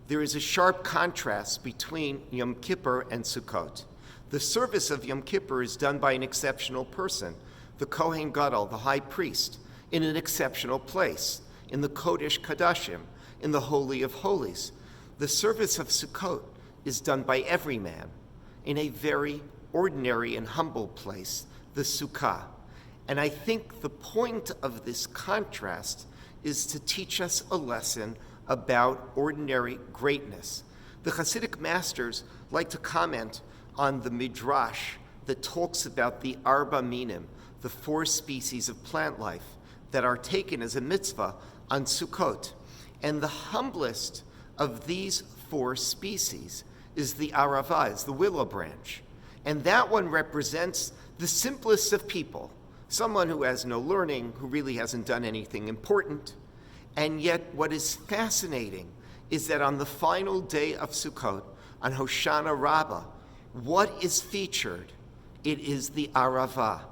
There is a sharp contrast between Yom Kippur and Sukkot. The service of Yom Kippur is done by an exceptional person, the Kohen Gadol, the high priest, in an exceptional place, in the Kodesh Kadashim, in the Holy of Holies. The service of Sukkot is done by every man in a very ordinary and humble place, the Sukkah. And I think the point of this contrast is to teach us a lesson about ordinary greatness. The Hasidic masters like to comment on the Midrash that talks about the Arba Minim, the 4 species of plant life that are taken as a mitzvah on Sukkot. And the humblest of these 4 species is the Arava, is the willow branch. And that one represents the simplest of people, someone who has no learning, who really hasn't done anything important. And yet what is fascinating is that on the final day of Sukkot, on Hoshana Rabbah, what is featured? It is the Arava.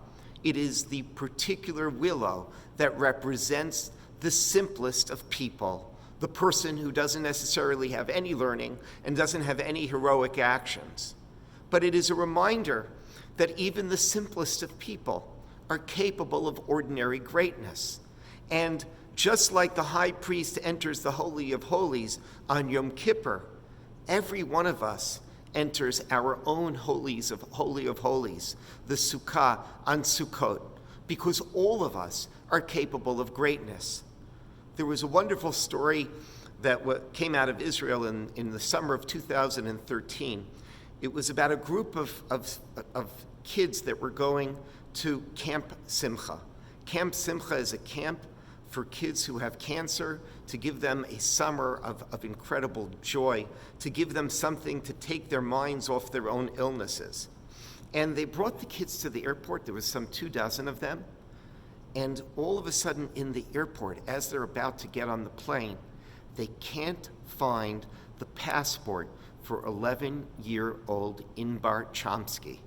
It is the particular willow that represents the simplest of people, the person who doesn't necessarily have any learning and doesn't have any heroic actions. But it is a reminder that even the simplest of people are capable of ordinary greatness. And just like the high priest enters the Holy of Holies on Yom Kippur, every one of us enters our own Holy of Holies, the Sukkah on Sukkot, because all of us are capable of greatness. There was a wonderful story that came out of Israel in the summer of 2013. It was about a group of kids that were going to Camp Simcha. Camp Simcha is a camp for kids who have cancer, to give them a summer of incredible joy, to give them something to take their minds off their own illnesses. And they brought the kids to the airport. There was some 24 of them. And all of a sudden in the airport, as they're about to get on the plane, they can't find the passport for 11-year-old Inbar Chomsky.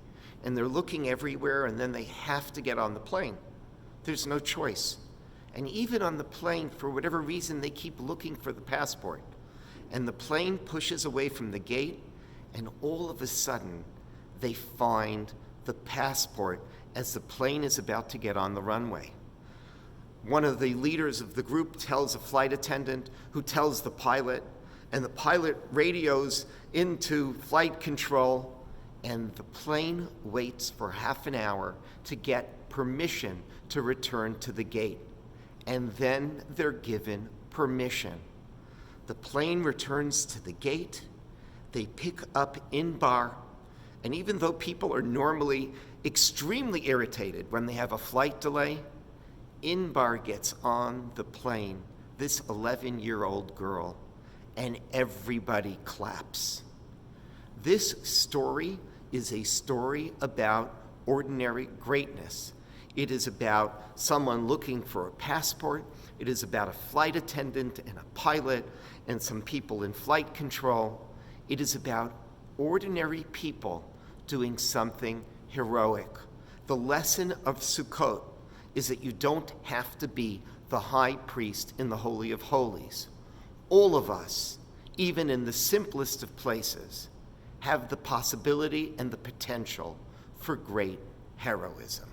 And they're looking everywhere, and then they have to get on the plane. There's no choice. And even on the plane, for whatever reason, they keep looking for the passport. And the plane pushes away from the gate, and all of a sudden, they find the passport as the plane is about to get on the runway. One of the leaders of the group tells a flight attendant, who tells the pilot, and the pilot radios into flight control, and the plane waits for half an hour to get permission to return to the gate. And then they're given permission. The plane returns to the gate. They pick up Inbar. And even though people are normally extremely irritated when they have a flight delay, Inbar gets on the plane, this 11-year-old girl, and everybody claps. This story is a story about ordinary greatness. It is about someone looking for a passport. It is about a flight attendant and a pilot and some people in flight control. It is about ordinary people doing something heroic. The lesson of Sukkot is that you don't have to be the high priest in the Holy of Holies. All of us, even in the simplest of places, have the possibility and the potential for great heroism.